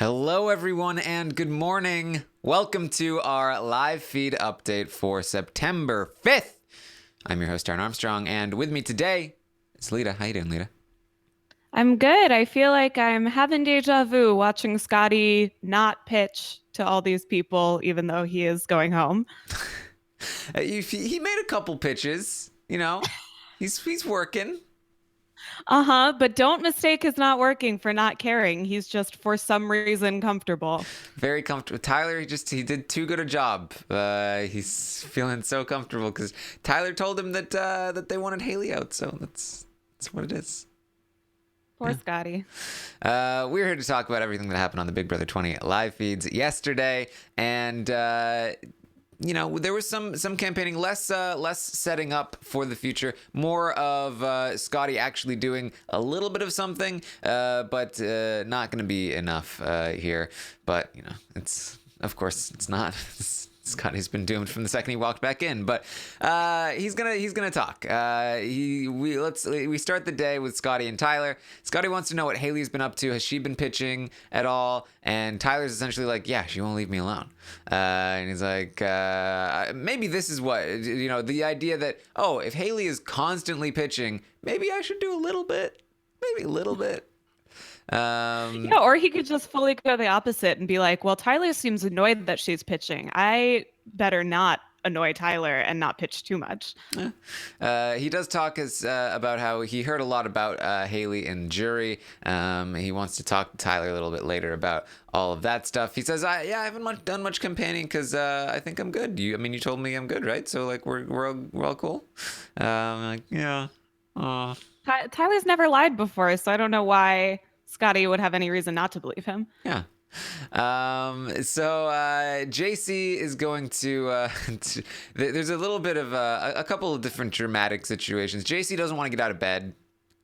Hello, everyone, and good morning. Welcome to our live feed update for September 5th. I'm your host, Taran Armstrong, and with me today is Lita. How you doing, Lita? I'm good. I feel like I'm having deja vu watching Scotty not pitch to all these people, even though he is going home. He made a couple pitches, he's working. Uh-huh. But don't mistake his not working for not caring. He's just for some reason comfortable. Very comfortable. Tyler, he did too good a job. He's feeling so comfortable because Tyler told him that they wanted Haleigh out, so that's what it is. Poor Scotty. We're here to talk about everything that happened on the Big Brother 20 live feeds yesterday, and there was some campaigning, less setting up for the future, more of Scotty actually doing a little bit of something, but not going to be enough here. But it's of course it's not. Scotty's been doomed from the second he walked back in, but he's gonna talk. We start the day with Scotty and Tyler. Scotty wants to know what Haleigh's been up to. Has she been pitching at all? And Tyler's essentially like, yeah, she won't leave me alone. And he's like, maybe this is what the idea that if Haleigh is constantly pitching, maybe I should do a little bit, maybe a little bit. Yeah, or he could just fully go the opposite and be like, well, Tyler seems annoyed that she's pitching. I better not annoy Tyler and not pitch too much. He does talk about how he heard a lot about Haleigh in jury. He wants to talk to Tyler a little bit later about all of that stuff. He says, I haven't done much campaigning because I think I'm good. You told me I'm good, right? So like we're all cool. Like, yeah. Tyler's never lied before, so I don't know why Scotty would have any reason not to believe him. Yeah. So JC is going to, there's a little bit of a couple of different dramatic situations. JC doesn't want to get out of bed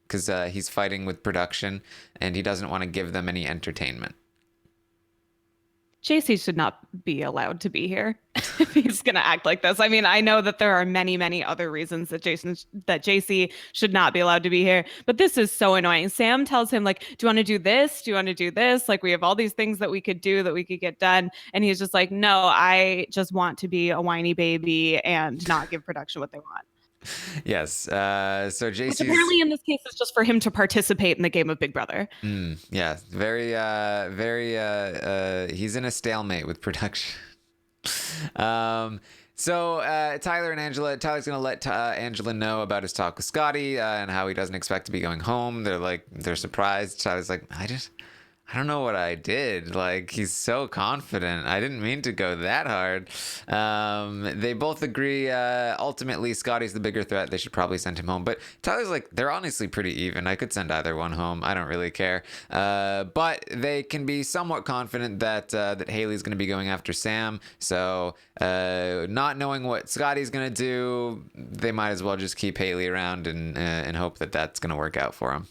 because he's fighting with production and he doesn't want to give them any entertainment. JC should not be allowed to be here if he's going to act like this. I mean, I know that there are many, many other reasons that JC should not be allowed to be here, but this is so annoying. Sam tells him, like, do you want to do this? Do you want to do this? Like, we have all these things that we could do, that we could get done. And he's just like, no, I just want to be a whiny baby and not give production what they want. Yes. So JC, which apparently in this case is just for him to participate in the game of Big Brother. Yeah, very. He's in a stalemate with production. So Tyler and Angela. Tyler's gonna let Angela know about his talk with Scotty and how he doesn't expect to be going home. They're surprised. Tyler's like, I don't know what I did. Like, he's so confident. I didn't mean to go that hard. They both agree. Ultimately, Scotty's the bigger threat. They should probably send him home. But Tyler's like, they're honestly pretty even. I could send either one home. I don't really care. But they can be somewhat confident that Haleigh's going to be going after Sam. So not knowing what Scotty's going to do, they might as well just keep Haleigh around and hope that that's going to work out for him.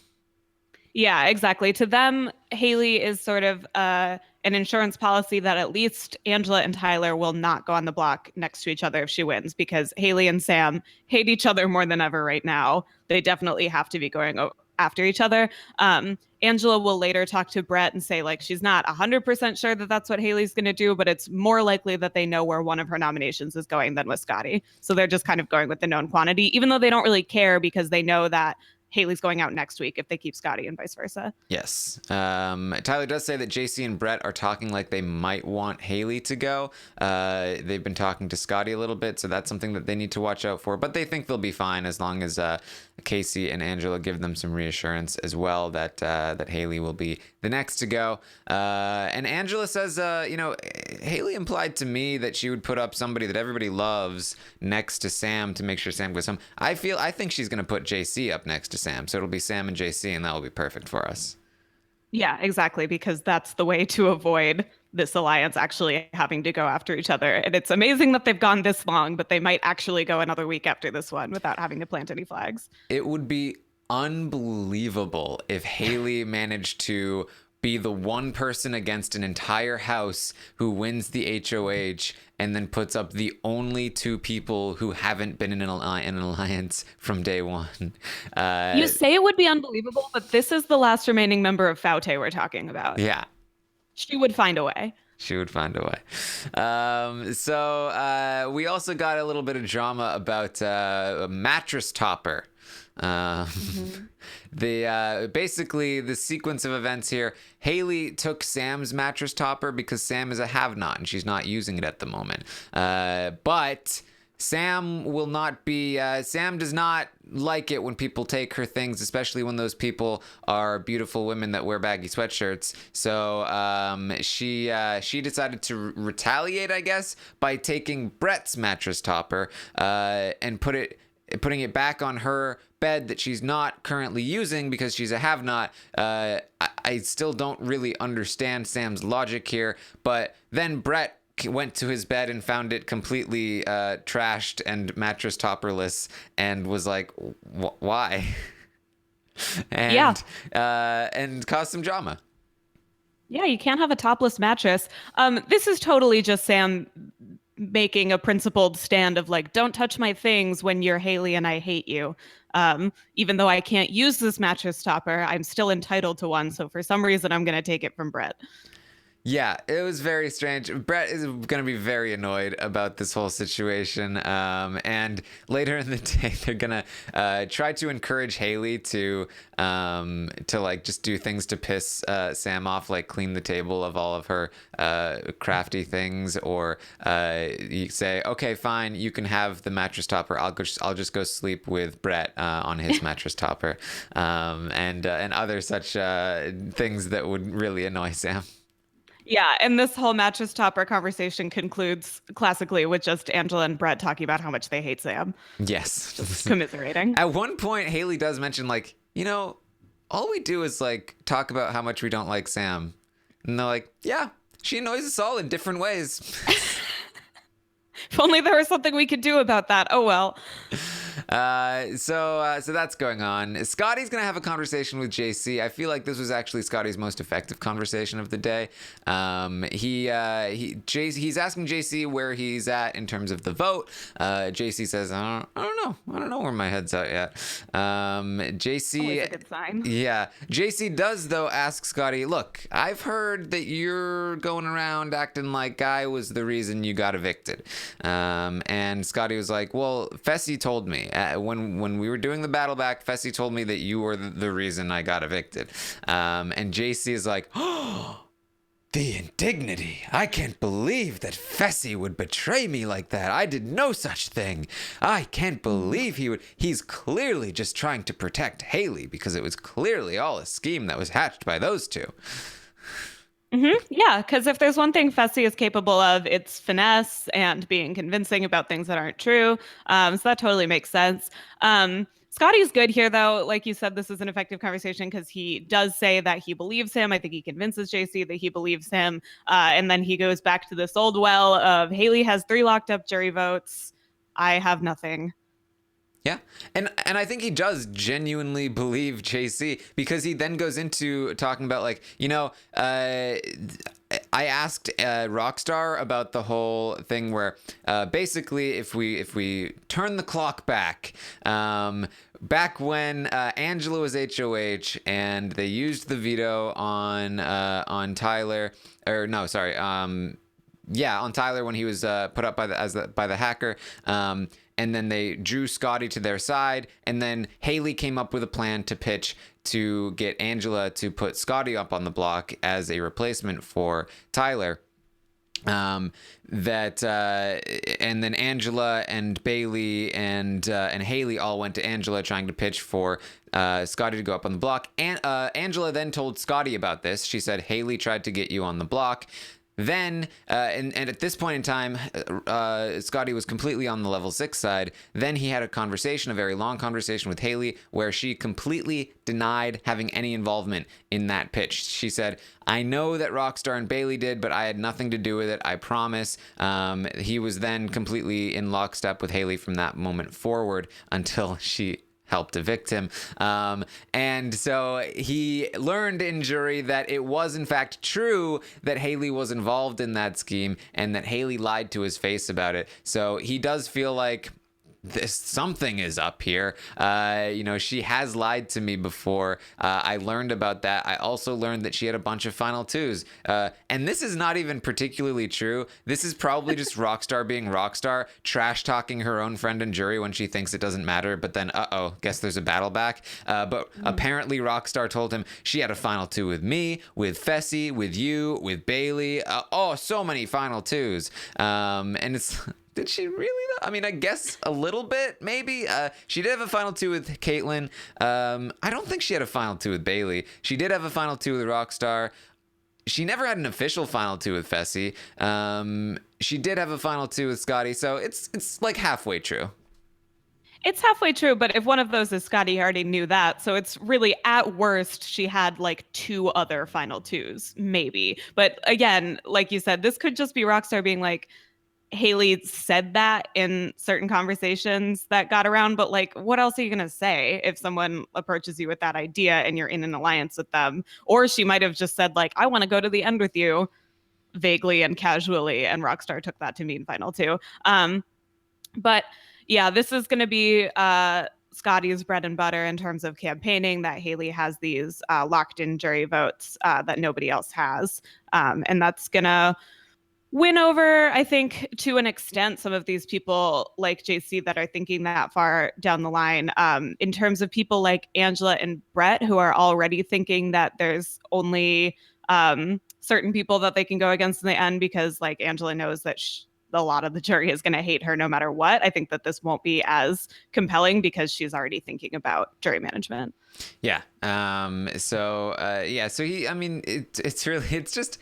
Yeah, exactly. To them, Haleigh is sort of an insurance policy that at least Angela and Tyler will not go on the block next to each other if she wins, because Haleigh and Sam hate each other more than ever right now. They definitely have to be going after each other. Angela will later talk to Brett and say, like, she's not 100% sure that that's what Haleigh's going to do, but it's more likely that they know where one of her nominations is going than with Scotty. So they're just kind of going with the known quantity, even though they don't really care because they know that Haleigh's going out next week if they keep Scotty and vice versa. Yes. Tyler does say that JC and Brett are talking like they might want Haleigh to go. They've been talking to Scotty a little bit, so that's something that they need to watch out for. But they think they'll be fine as long as Kaycee and Angela give them some reassurance as well that Haleigh will be the next to go. And Angela says, Haleigh implied to me that she would put up somebody that everybody loves next to Sam to make sure Sam goes home. I think she's going to put JC up next to Sam. So it'll be Sam and JC, and that will be perfect for us. Yeah, exactly, because that's the way to avoid this alliance actually having to go after each other. And it's amazing that they've gone this long, but they might actually go another week after this one without having to plant any flags. It would be unbelievable if Haleigh managed to be the one person against an entire house who wins the HOH and then puts up the only two people who haven't been in an alliance from day one. You say it would be unbelievable, but this is the last remaining member of Faute we're talking about. Yeah. She would find a way. She would find a way. We also got a little bit of drama about a mattress topper. Basically the sequence of events here. Haleigh took Sam's mattress topper because Sam is a have-not and she's not using it at the moment. But Sam will not be. Sam does not like it when people take her things, especially when those people are beautiful women that wear baggy sweatshirts. So she decided to retaliate, I guess, by taking Brett's mattress topper and putting it back on her bed that she's not currently using because she's a have-not. I still don't really understand Sam's logic here, but then Brett went to his bed and found it completely trashed and mattress topperless and was like, why? And caused some drama. Yeah, you can't have a topless mattress. This is totally just Sam making a principled stand of like, don't touch my things when you're Haleigh and I hate you. Even though I can't use this mattress topper, I'm still entitled to one. So for some reason, I'm going to take it from Brett. Yeah, it was very strange. Brett is going to be very annoyed about this whole situation. And later in the day, they're going to try to encourage Haleigh to like just do things to piss Sam off, like clean the table of all of her crafty things, or you say, okay, fine, you can have the mattress topper. I'll just go sleep with Brett on his mattress topper, and other such things that would really annoy Sam. Yeah, and this whole mattress topper conversation concludes classically with just Angela and Brett talking about how much they hate Sam. Yes. Just commiserating. At one point, Haleigh does mention, like, all we do is, like, talk about how much we don't like Sam. And they're like, yeah, she annoys us all in different ways. If only there was something we could do about that. Oh, well. So that's going on. Scotty's gonna have a conversation with JC. I feel like this was actually Scotty's most effective conversation of the day. He's asking JC where he's at in terms of the vote. JC says, I don't know where my head's at yet. JC, always a good sign. Yeah, JC does though ask Scotty, look, I've heard that you're going around acting like I was the reason you got evicted. And Scotty was like, well, Fessy told me. When we were doing the battle back, Fessy told me that you were the reason I got evicted. And JC is like, oh, the indignity. I can't believe that Fessy would betray me like that. I did no such thing. I can't believe he would. He's clearly just trying to protect Haleigh because it was clearly all a scheme that was hatched by those two. Mm-hmm. Yeah, because if there's one thing Fessy is capable of, it's finesse and being convincing about things that aren't true. So that totally makes sense. Scotty's good here, though. Like you said, this is an effective conversation because he does say that he believes him. I think he convinces JC that he believes him. And then he goes back to this old well of Haleigh has 3 locked up jury votes. I have nothing. Yeah, and I think he does genuinely believe JC because he then goes into talking about, like, I asked Rockstar about the whole thing where basically if we turn the clock back, back when Angela was HOH and they used the veto on Tyler, or no, sorry, on Tyler when he was put up by the hacker. And then they drew Scotty to their side, and then Haleigh came up with a plan to pitch to get Angela to put Scotty up on the block as a replacement for Tyler. And then Angela and Bayleigh and Haleigh all went to Angela trying to pitch for Scotty to go up on the block. And Angela then told Scotty about this. She said, Haleigh tried to get you on the block. Then, and at this point in time, Scotty was completely on the level 6 side. Then he had a very long conversation with Haleigh, where she completely denied having any involvement in that pitch. She said, I know that Rockstar and Bayleigh did, but I had nothing to do with it, I promise. He was then completely in lockstep with Haleigh from that moment forward until she helped evict him. And so he learned in jury that it was in fact true that Haleigh was involved in that scheme and that Haleigh lied to his face about it. So he does feel like something is up here. She has lied to me before. I learned about that. I also learned that she had a bunch of final twos. And this is not even particularly true. This is probably just Rockstar being Rockstar, trash talking her own friend and jury when she thinks it doesn't matter. But then, guess there's a battle back. But apparently Rockstar told him she had a final two with me, with Fessy, with you, with Bayleigh. So many final twos. And it's... Did she really? I mean, I guess a little bit, maybe. She did have a final two with Kaitlyn. I don't think she had a final two with Bayleigh. She did have a final two with Rockstar. She never had an official final two with Fessy. She did have a final two with Scotty, so it's like halfway true. It's halfway true, but if one of those is Scotty, he already knew that. So it's really, at worst, she had like two other final twos, maybe. But again, like you said, this could just be Rockstar being like, Haleigh said that in certain conversations that got around, but like, what else are you going to say if someone approaches you with that idea and you're in an alliance with them? Or she might have just said like, I want to go to the end with you, vaguely and casually, and Rockstar took that to mean final two. But yeah, this is going to be Scotty's bread and butter in terms of campaigning, that Haleigh has these locked in jury votes that nobody else has. And that's going to win over, I think, to an extent, some of these people like JC that are thinking that far down the line. In terms of people like Angela and Brett, who are already thinking that there's only certain people that they can go against in the end because, like, Angela knows that a lot of the jury is going to hate her no matter what. I think that this won't be as compelling because she's already thinking about jury management. Yeah. So he, I mean, it's really, it's just,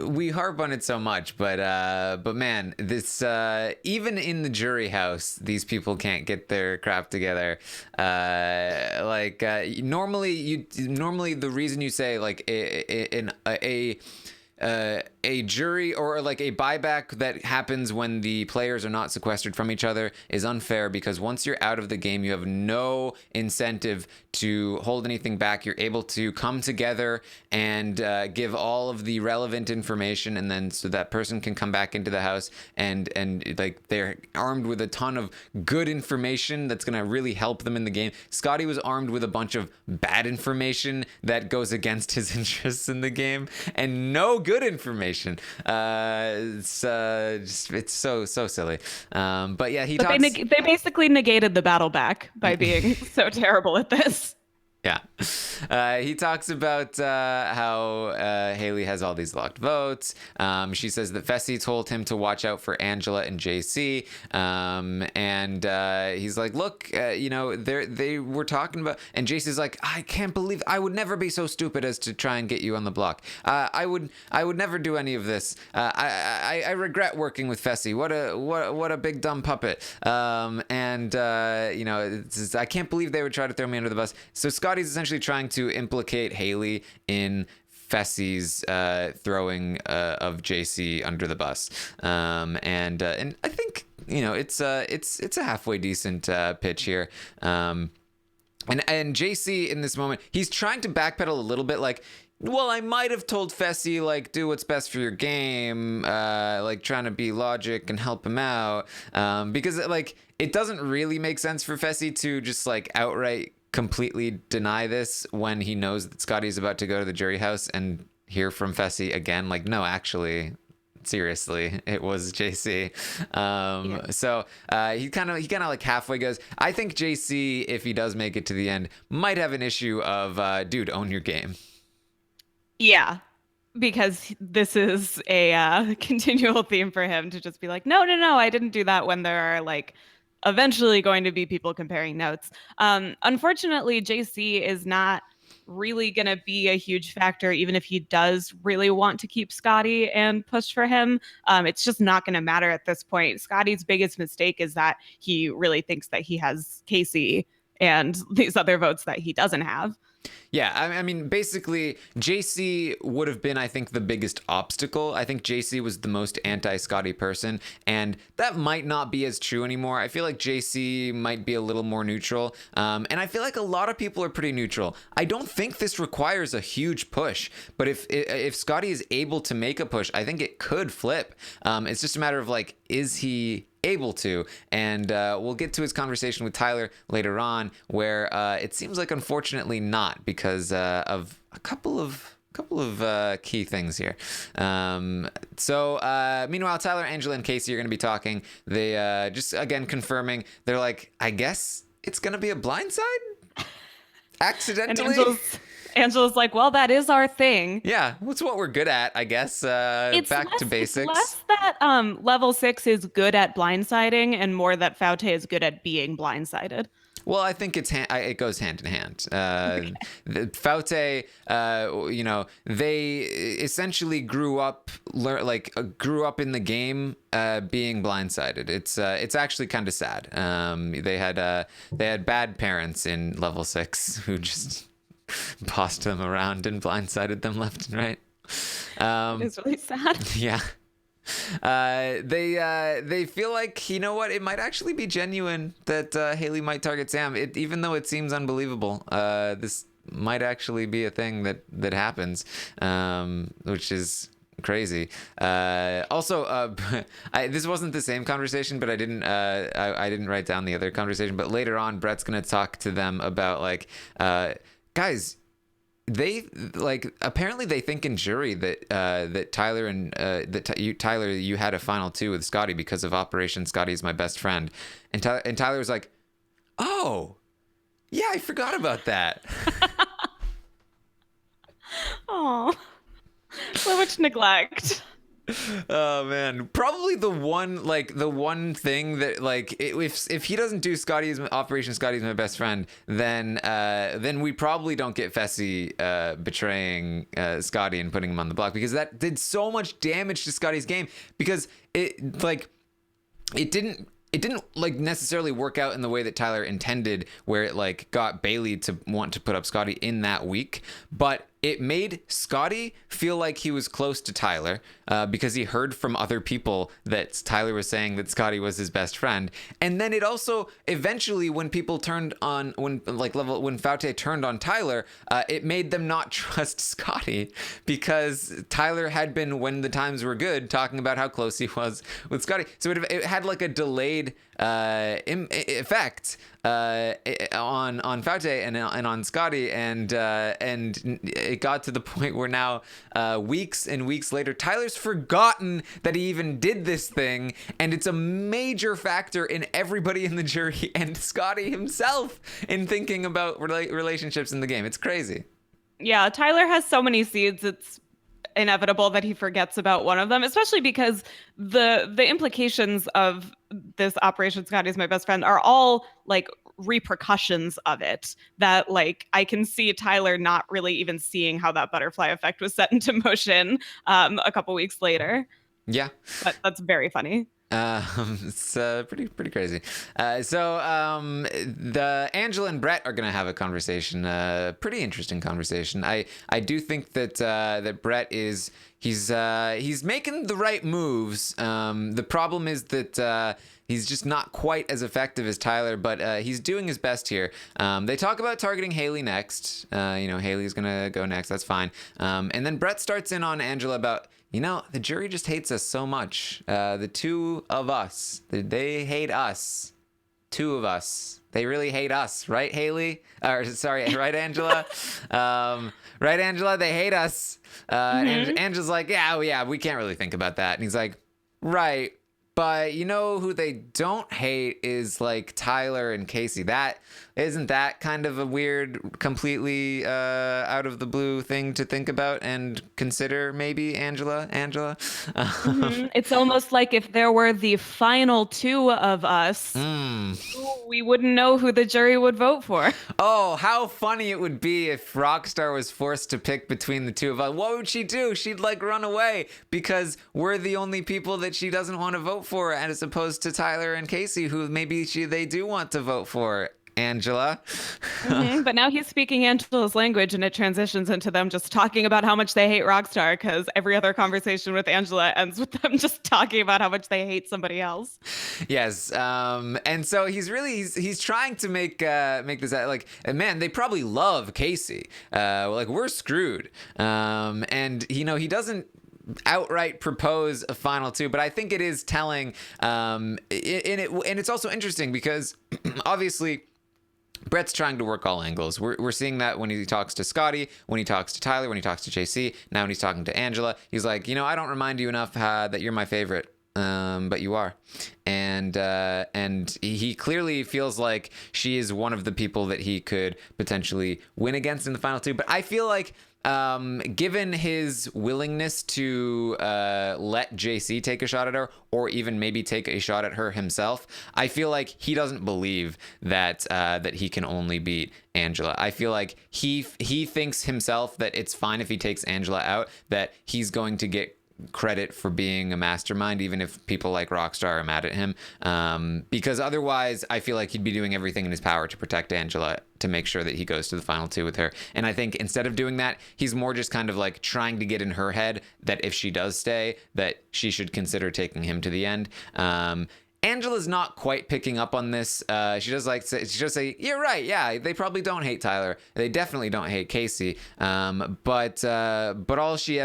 we harp on it so much, but man, this, even in the jury house, these people can't get their crap together. Normally the reason you say like a jury or like a buyback that happens when the players are not sequestered from each other is unfair, because once you're out of the game, you have no incentive to hold anything back. You're able to come together and give all of the relevant information, and then so that person can come back into the house and like they're armed with a ton of good information that's going to really help them in the game. Scotty was armed with a bunch of bad information that goes against his interests in the game, and no good information. It's so silly. But yeah, they basically negated the battle back by being so terrible at this. Yeah. He talks about how Haleigh has all these locked votes. She says that Fessy told him to watch out for Angela and JC. And he's like, look, they were talking about, and JC's like, I can't believe, I would never be so stupid as to try and get you on the block. I would never do any of this. I regret working with Fessy. What a big dumb puppet. I can't believe they would try to throw me under the bus. So Scotty's essentially trying to implicate Haleigh in Fessy's throwing of JC under the bus, and I think it's a halfway decent pitch here. And JC in this moment, he's trying to backpedal a little bit, like, well, I might have told Fessy, like, do what's best for your game, like trying to be logic and help him out, because like it doesn't really make sense for Fessy to just like outright completely deny this when he knows that Scotty's about to go to the jury house and hear from Fessy again, like, no, actually, seriously, it was JC. So he kind of like halfway goes, I think JC, if he does make it to the end, might have an issue of dude, own your game. Yeah, because this is a continual theme for him to just be like, no, I didn't do that, when there are like eventually going to be people comparing notes. Unfortunately, JC is not really going to be a huge factor, even if he does really want to keep Scotty and push for him. It's just not going to matter at this point. Scotty's biggest mistake is that he really thinks that he has Kaycee and these other votes that he doesn't have. Yeah, I mean, basically, JC would have been, I think, the biggest obstacle. I think JC was the most anti-Scotty person, and that might not be as true anymore. I feel like JC might be a little more neutral, and I feel like a lot of people are pretty neutral. I don't think this requires a huge push, but if Scotty is able to make a push, I think it could flip. It's just a matter of, like, is he able to. And we'll get to his conversation with Tyler later on, where it seems like unfortunately not, because of a couple of key things here. Meanwhile, Tyler, Angela, and Kaycee are going to be talking. They just, again, confirming. They're like, I guess it's going to be a blindside? Accidentally? And Angela's like, well, that is our thing. Yeah, it's what we're good at, I guess. Back to basics. It's less that level 6 is good at blindsiding and more that Faute is good at being blindsided. Well, I think it goes hand in hand. Okay. Faute, they essentially grew up in the game being blindsided. It's actually kind of sad. They had bad parents in level 6 who just bossed them around and blindsided them left and right. It's really sad. Yeah. They feel like, you know what, it might actually be genuine that Haleigh might target Sam. Even though it seems unbelievable, this might actually be a thing that happens, which is crazy. Also, this wasn't the same conversation, but I didn't write down the other conversation. But later on, Brett's gonna talk to them about guys. Apparently they think in jury that Tyler and Tyler, you had a final 2 with Scotty because of Operation Scotty's my best friend, and Tyler was like, oh yeah, I forgot about that. Oh, so much neglect. Oh man, probably the one thing that if he doesn't do Operation Scotty's my best friend, then we probably don't get Fessy betraying Scotty and putting him on the block, because that did so much damage to Scotty's game, because it didn't necessarily work out in the way that Tyler intended, where it got Bayleigh to want to put up Scotty in that week, but it made Scotty feel like he was close to Tyler because he heard from other people that Tyler was saying that Scotty was his best friend. And then it also eventually, when people turned on, when Faute turned on Tyler, it made them not trust Scotty, because Tyler had been, when the times were good, talking about how close he was with Scotty. So it had a delayed effect on Faute and on Scotty, and it got to the point where now weeks and weeks later, Tyler's forgotten that he even did this thing, and it's a major factor in everybody in the jury and Scotty himself in thinking about relationships in the game. It's crazy. Yeah, Tyler has so many seeds. It's inevitable that he forgets about one of them, especially because the implications of this Operation Scotty is my best friend are all repercussions of it, that I can see Tyler not really even seeing how that butterfly effect was set into motion a couple weeks later. Yeah, but that's very funny. It's pretty crazy. The Angela and Brett are gonna have a conversation, pretty interesting conversation. I do think that Brett he's making the right moves. The problem is that he's just not quite as effective as Tyler, but he's doing his best here. They talk about targeting Haleigh next. Haleigh's gonna go next. That's fine. And then Brett starts in on Angela about, the jury just hates us so much. The two of us, they hate us. Two of us. They really hate us, right, Haleigh? Right, Angela? Right, Angela? They hate us. And Angela's like, yeah, we can't really think about that. And he's like, right. But who they don't hate is Tyler and Kaycee. Isn't that kind of a weird, completely out of the blue thing to think about and consider, maybe, Angela? It's almost like if there were the final 2 of us, we wouldn't know who the jury would vote for. Oh, how funny it would be if Rockstar was forced to pick between the 2 of us. What would she do? She'd run away, because we're the only people that she doesn't want to vote for, as opposed to Tyler and Kaycee, who maybe they do want to vote for. Angela. But now he's speaking Angela's language, and it transitions into them just talking about how much they hate Rockstar, because every other conversation with Angela ends with them just talking about how much they hate somebody else. Yes. And so he's trying to make this man, they probably love Kaycee. We're screwed. And he doesn't outright propose a final two, but I think it is telling. And it's also interesting because obviously Brett's trying to work all angles. We're seeing that when he talks to Scotty, when he talks to Tyler, when he talks to JC, now when he's talking to Angela. He's like, I don't remind you enough that you're my favorite. But you are. And he clearly feels like she is one of the people that he could potentially win against in the final two. But I feel like given his willingness to let JC take a shot at her, or even maybe take a shot at her himself, I feel like he doesn't believe that that he can only beat Angela. I feel like he thinks himself that it's fine if he takes Angela out, that he's going to get credit for being a mastermind, even if people like Rockstar are mad at him, because otherwise I feel like he'd be doing everything in his power to protect Angela, to make sure that he goes to the final two with her. And I think instead of doing that, he's more just kind of like trying to get in her head that if she does stay, that she should consider taking him to the end. Angela's not quite picking up on this. She does say, "You're right. Yeah, they probably don't hate Tyler. They definitely don't hate Kaycee." But all she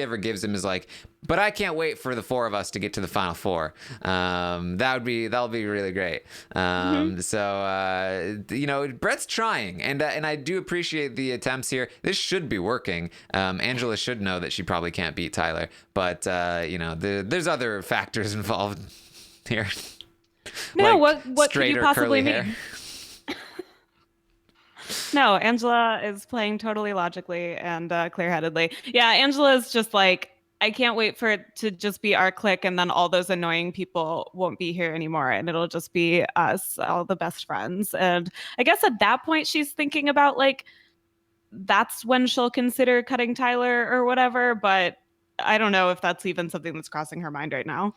ever gives him is like, "But I can't wait for the four of us to get to the final four. That'll be really great." So Brett's trying, and I do appreciate the attempts here. This should be working. Angela should know that she probably can't beat Tyler, but there's other factors involved here. No, like what could you possibly mean? No, Angela is playing totally logically and clear-headedly. Yeah, Angela is just like, I can't wait for it to just be our clique, and then all those annoying people won't be here anymore, and it'll just be us, all the best friends. And I guess at that point, she's thinking about like, that's when she'll consider cutting Tyler or whatever, but I don't know if that's even something that's crossing her mind right now.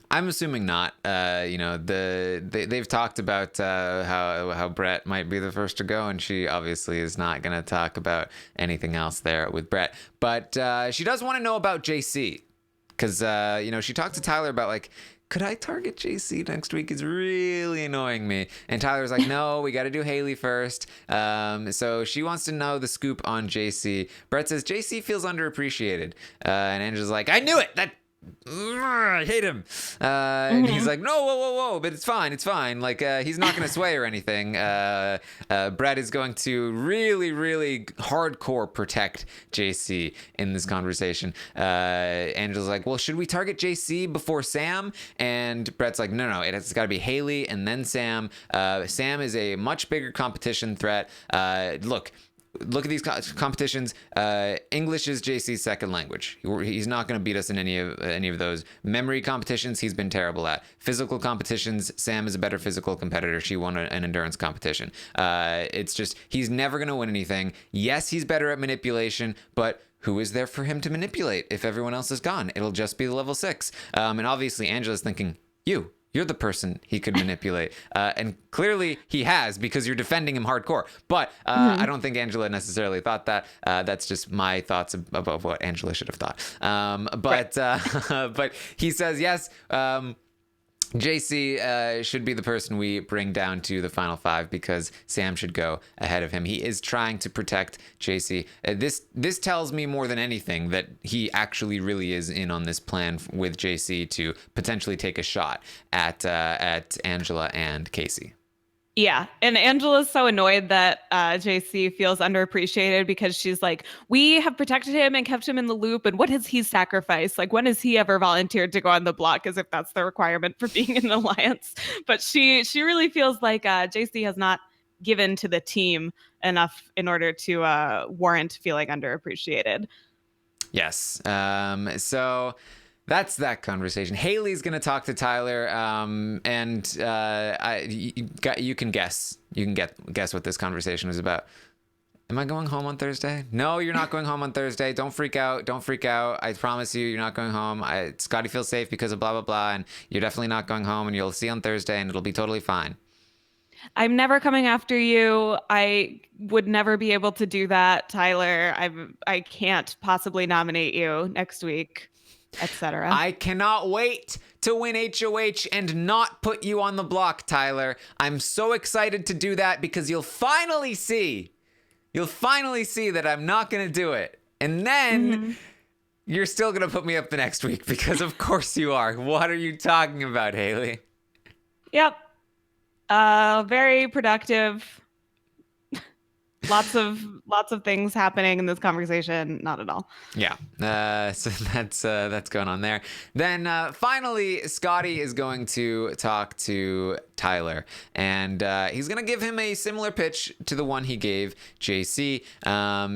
I'm assuming not. They've talked about how Brett might be the first to go, and she obviously is not going to talk about anything else there with Brett. But she does want to know about JC, because she talked to Tyler about like, could I target JC next week? It's really annoying me. And Tyler's like, no, we got to do Haleigh first. So she wants to know the scoop on JC. Brett says JC feels underappreciated, and Angela's like, I knew it. I hate him. And he's like, no, whoa, but it's fine. Like, he's not going to sway or anything. Brett is going to really, really hardcore protect JC in this conversation. Angela's like, well, should we target JC before Sam? And Brett's like, no, it's got to be Haleigh and then Sam. Sam is a much bigger competition threat. Look at these competitions. English is JC's second language. He's not going to beat us in any of those. Memory competitions, he's been terrible at. Physical competitions, Sam is a better physical competitor. She won an endurance competition. It's just, he's never going to win anything. Yes, he's better at manipulation, but who is there for him to manipulate if everyone else is gone? It'll just be the level 6. And obviously, Angela's thinking, you're the person he could manipulate. And clearly he has, because you're defending him hardcore. But I don't think Angela necessarily thought that. That's just my thoughts about what Angela should have thought. But he says, yes, JC should be the person we bring down to the final 5, because Sam should go ahead of him. He is trying to protect JC. This tells me more than anything that he actually really is in on this plan with JC to potentially take a shot at Angela and Kaycee. Yeah, and Angela's so annoyed that JC feels underappreciated, because she's like, we have protected him and kept him in the loop, and what has he sacrificed? Like, when has he ever volunteered to go on the block, as if that's the requirement for being in an alliance? But she really feels like JC has not given to the team enough in order to warrant feeling underappreciated. Yes. So that's that conversation. Haleigh's gonna talk to Tyler, and you can guess. You can guess what this conversation is about. Am I going home on Thursday? No, you're not going home on Thursday. Don't freak out. I promise you're not going home. Scotty feels safe because of blah blah blah, and you're definitely not going home. And you'll see on Thursday, and it'll be totally fine. I'm never coming after you. I would never be able to do that, Tyler. I can't possibly nominate you next week, etc. I cannot wait to win HOH and not put you on the block, Tyler. I'm so excited to do that, because you'll finally see that I'm not going to do it. And then You're still going to put me up the next week because of course you are. What are you talking about, Haleigh? Yep. Very productive. Lots of things happening in this conversation. Not at all. Yeah. So that's going on there. Then finally, Scotty is going to talk to Tyler, and he's going to give him a similar pitch to the one he gave JC.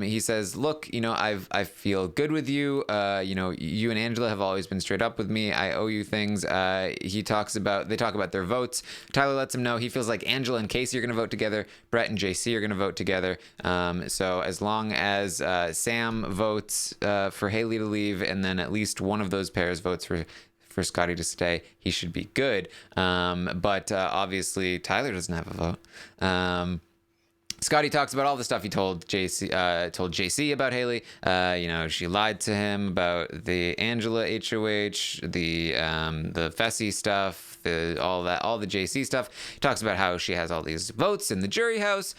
He says, look, I feel good with you. You and Angela have always been straight up with me. I owe you things. They talk about their votes. Tyler lets him know he feels like Angela and Kaycee are going to vote together. Brett and JC are going to vote together. So as long as Sam votes for Haleigh to leave, and then at least one of those pairs votes for Scotty to stay, he should be good. But obviously Tyler doesn't have a vote. Scotty talks about all the stuff he told JC about Haleigh. She lied to him about the Angela HOH, the Fessy stuff, all the JC stuff. He talks about how she has all these votes in the jury house.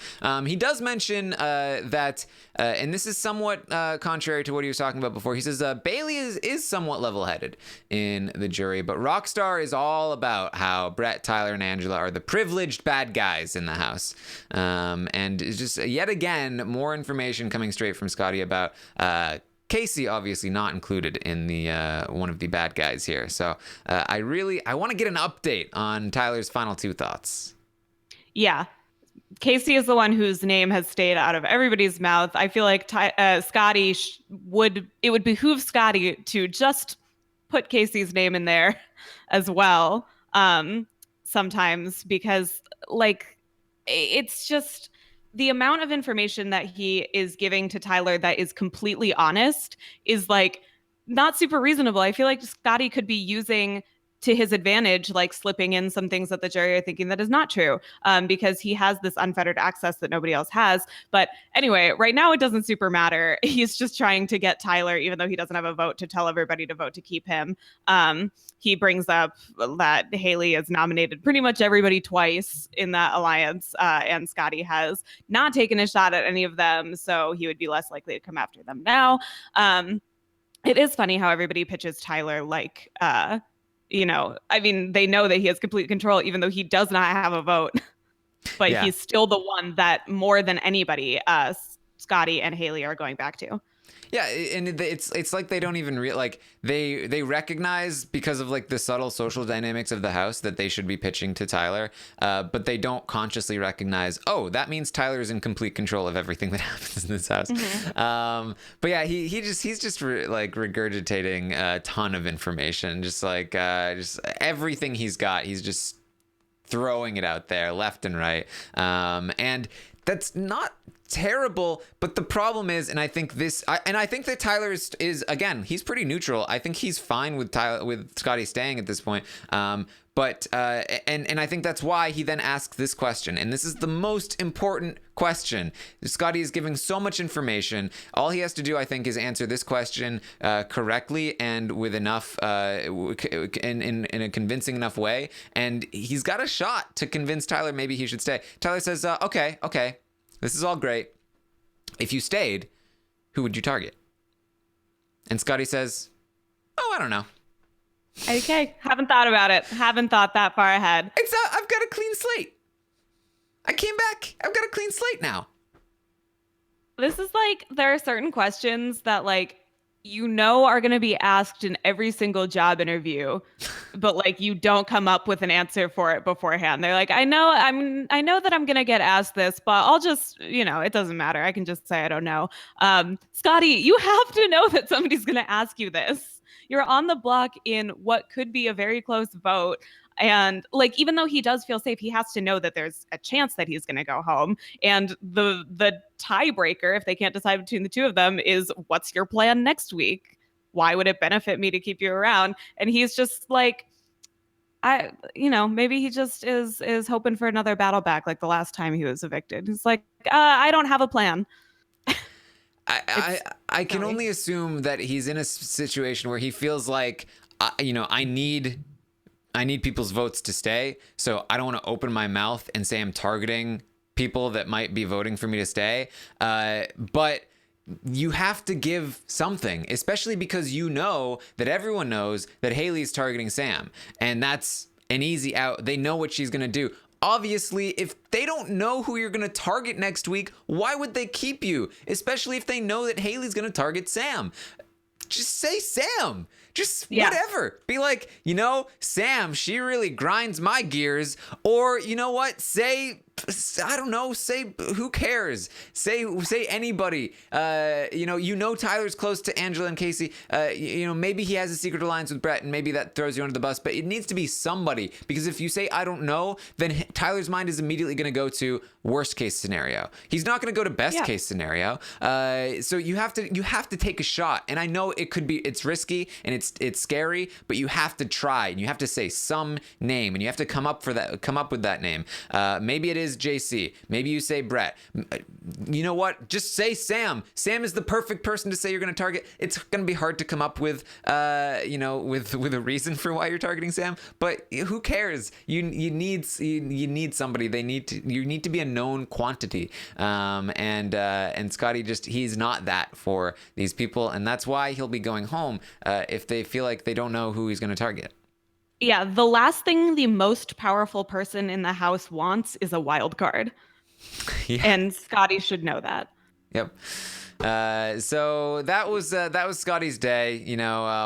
He does mention that, and this is somewhat contrary to what he was talking about before. He says Bayleigh is somewhat level-headed in the jury, but Rockstar is all about how Brett, Tyler, and Angela are the privileged bad guys in the house. And it's just yet again more information coming straight from Scotty about Kaycee obviously not included in the one of the bad guys here. So I want to get an update on Tyler's final two thoughts. Yeah. Kaycee is the one whose name has stayed out of everybody's mouth. I feel like Scotty it would behoove Scotty to just put Kaycee's name in there as well sometimes, because it's just the amount of information that he is giving to Tyler that is completely honest is not super reasonable. I feel like Scotty could be using to his advantage, slipping in some things that the jury are thinking that is not true, because he has this unfettered access that nobody else has. But anyway, right now it doesn't super matter. He's just trying to get Tyler, even though he doesn't have a vote, to tell everybody to vote to keep him. He brings up that Haleigh has nominated pretty much everybody twice in that alliance, and Scotty has not taken a shot at any of them, so he would be less likely to come after them now. It is funny how everybody pitches Tyler they know that he has complete control, even though he does not have a vote. But yeah, he's still the one that more than anybody, Scotty and Haleigh are going back to. Yeah, and it's like they don't even they recognize, because of the subtle social dynamics of the house, that they should be pitching to Tyler, but they don't consciously recognize, that means Tyler is in complete control of everything that happens in this house. Mm-hmm. But yeah, he's just regurgitating a ton of information, just everything he's got, he's just throwing it out there left and right, and that's not terrible, but the problem is, and I think that Tyler is again, he's pretty neutral. I think he's fine with Scotty staying at this point. But I think that's why he then asks this question, and this is the most important question. Scotty is giving so much information. All he has to do, I think, is answer this question correctly and with enough, in a convincing enough way, and he's got a shot to convince Tyler maybe he should stay. Tyler says, okay, this is all great. If you stayed, who would you target? And Scotty says, I don't know. Okay, haven't thought about it. Haven't thought that far ahead. I've got a clean slate. I came back. I've got a clean slate now. This is there are certain questions that are going to be asked in every single job interview, but you don't come up with an answer for it beforehand. They're I know that I'm going to get asked this, but I'll just, it doesn't matter. I can just say I don't know. Scotty, you have to know that somebody's going to ask you this. You're on the block in what could be a very close vote. And even though he does feel safe, he has to know that there's a chance that he's going to go home. And the tiebreaker, if they can't decide between the two of them, is what's your plan next week? Why would it benefit me to keep you around? And he's just maybe he just is hoping for another battle back like the last time he was evicted. He's I don't have a plan. I can only assume that he's in a situation where he feels I need people's votes to stay, so I don't want to open my mouth and say I'm targeting people that might be voting for me to stay. But you have to give something, especially because you know that everyone knows that Haleigh's targeting Sam, and that's an easy out. They know what she's going to do. Obviously, if they don't know who you're going to target next week, why would they keep you? Especially if they know that Haleigh's going to target Sam. Just say Sam. Just whatever. Be like, Sam, she really grinds my gears. Or, you know what? Say, I don't know. Say, who cares? Say anybody. Tyler's close to Angela and Kaycee. Maybe he has a secret alliance with Brett, and maybe that throws you under the bus. But it needs to be somebody, because if you say I don't know, then Tyler's mind is immediately going to go to worst case scenario. He's not going to go to best case scenario. So you have to take a shot. And I know it's risky and it's scary, but you have to try, and you have to say some name, and you have to come up with that name. Maybe it is JC. Maybe you say Brett. You know what? Just say Sam. Sam is the perfect person to say you're going to target. It's going to be hard to come up with, with a reason for why you're targeting Sam. But who cares? You need somebody. You need to be a known quantity. And Scotty he's not that for these people, and that's why he'll be going home if they feel like they don't know who he's going to target. Yeah, the last thing the most powerful person in the house wants is a wild card. Yeah. And Scotty should know that. Yep. So that was Scotty's day.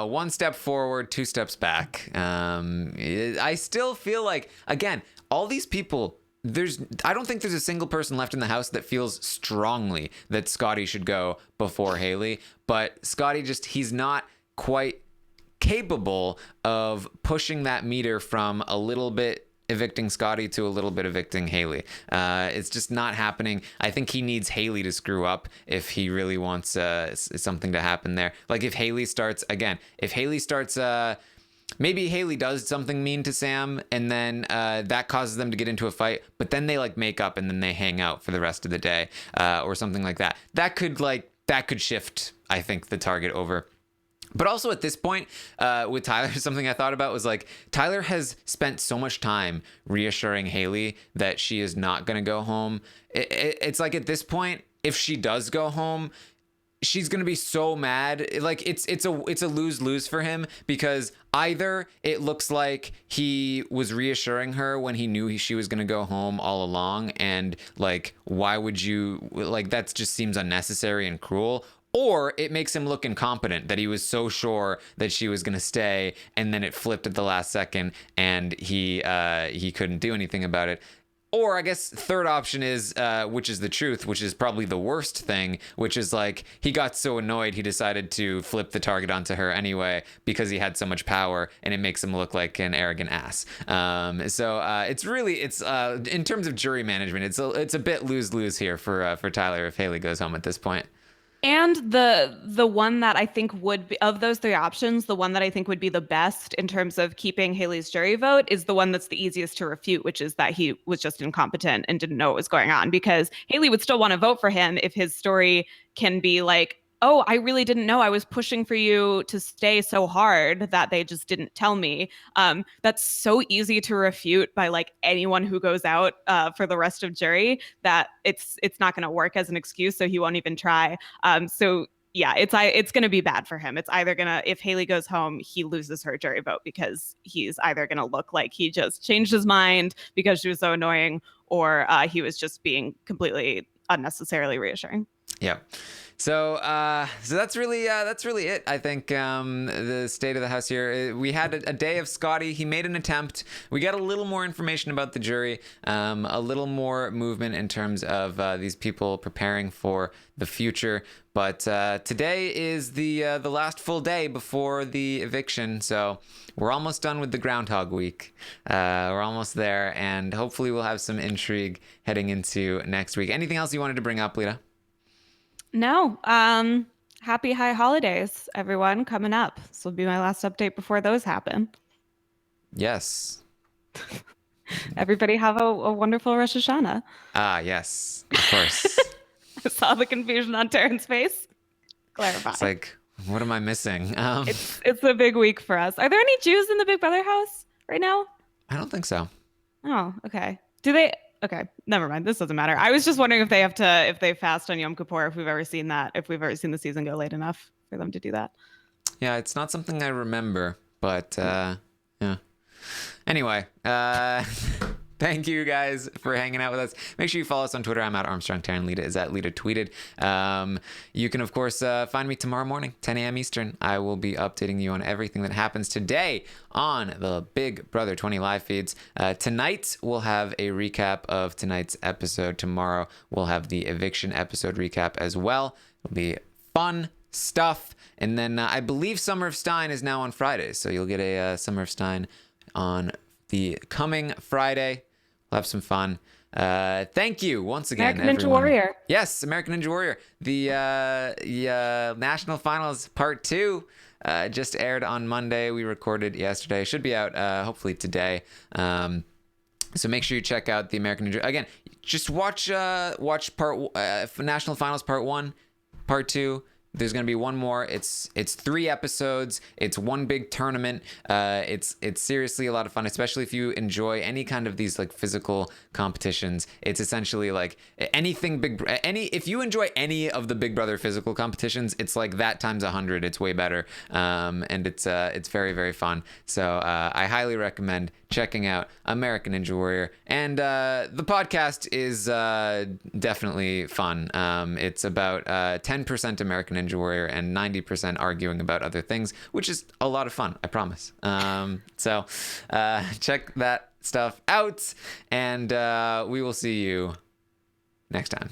One step forward, two steps back. I still feel like, again, all these people, I don't think there's a single person left in the house that feels strongly that Scotty should go before Haleigh. But Scotty he's not quite capable of pushing that meter from a little bit evicting Scotty to a little bit evicting Haleigh. It's just not happening. I think he needs Haleigh to screw up if he really wants something to happen there. Like if Haleigh starts, maybe Haleigh does something mean to Sam, and then that causes them to get into a fight, but then they make up and then they hang out for the rest of the day, or something like that. That could shift, I think, the target over. But also at this point, with Tyler, something I thought about was Tyler has spent so much time reassuring Haleigh that she is not going to go home. It's like at this point, if she does go home, she's going to be so mad. It's a lose-lose for him, because either it looks like he was reassuring her when he knew she was going to go home all along, and why would you, that just seems unnecessary and cruel. Or it makes him look incompetent, that he was so sure that she was going to stay, and then it flipped at the last second, and he couldn't do anything about it. Or I guess third option is, which is the truth, which is probably the worst thing, which is he got so annoyed he decided to flip the target onto her anyway because he had so much power, and it makes him look like an arrogant ass. So it's in terms of jury management, it's a bit lose-lose here for Tyler if Haleigh goes home at this point. And the one that I think would be, of those three options, the one that I think would be the best in terms of keeping Haleigh's jury vote is the one that's the easiest to refute, which is that he was just incompetent and didn't know what was going on, because Haleigh would still want to vote for him if his story can be oh, I really didn't know. I was pushing for you to stay so hard that they just didn't tell me. That's so easy to refute by anyone who goes out for the rest of jury, that it's not going to work as an excuse. So he won't even try. So yeah, it's going to be bad for him. It's either if Haleigh goes home, he loses her jury vote, because he's either going to look like he just changed his mind because she was so annoying, or he was just being completely unnecessarily reassuring. Yeah. So that's really it. I think the state of the house here. We had a day of Scotty. He made an attempt. We got a little more information about the jury, a little more movement in terms of these people preparing for the future. But today is the last full day before the eviction. So we're almost done with the Groundhog Week. We're almost there, and hopefully we'll have some intrigue heading into next week. Anything else you wanted to bring up, Lita? No. Happy high holidays, everyone, coming up. This will be my last update before those happen. Yes. Everybody have a wonderful Rosh Hashanah. Ah, yes, of course. I saw the confusion on Taran's face. Clarify. It's what am I missing? It's a big week for us. Are there any Jews in the Big Brother house right now? I don't think so. Oh, okay. Do they? Okay, never mind. This doesn't matter. I was just wondering if they fast on Yom Kippur, if we've ever seen that, if we've ever seen the season go late enough for them to do that. Yeah, it's not something I remember, but yeah. Anyway, thank you guys for hanging out with us. Make sure you follow us on Twitter. I'm at Armstrong Taran. Lita is at Lita Tweeted. You can, of course, find me tomorrow morning, 10 a.m. Eastern. I will be updating you on everything that happens today on the Big Brother 20 live feeds. Tonight, we'll have a recap of tonight's episode. Tomorrow, we'll have the eviction episode recap as well. It'll be fun stuff. And then I believe Summer of Stein is now on Fridays. So you'll get a Summer of Stein on the coming Friday. We'll have some fun. Thank you once again, American Ninja Warrior. Yes, American Ninja Warrior. The National Finals Part 2 just aired on Monday. We recorded yesterday. Should be out hopefully today. So make sure you check out the American Ninja. Again, just watch National Finals Part 1, Part 2. There's going to be one more. It's 3 episodes. It's one big tournament. It's seriously a lot of fun, especially if you enjoy any kind of these like physical competitions. It's essentially like anything if you enjoy any of the Big Brother physical competitions, it's like that times 100. It's way better. And it's very, very fun. So I highly recommend checking out American Ninja Warrior. And the podcast is definitely fun. It's about 10% American Ninja Warrior and 90% arguing about other things, which is a lot of fun, I promise. So check that stuff out, and we will see you next time.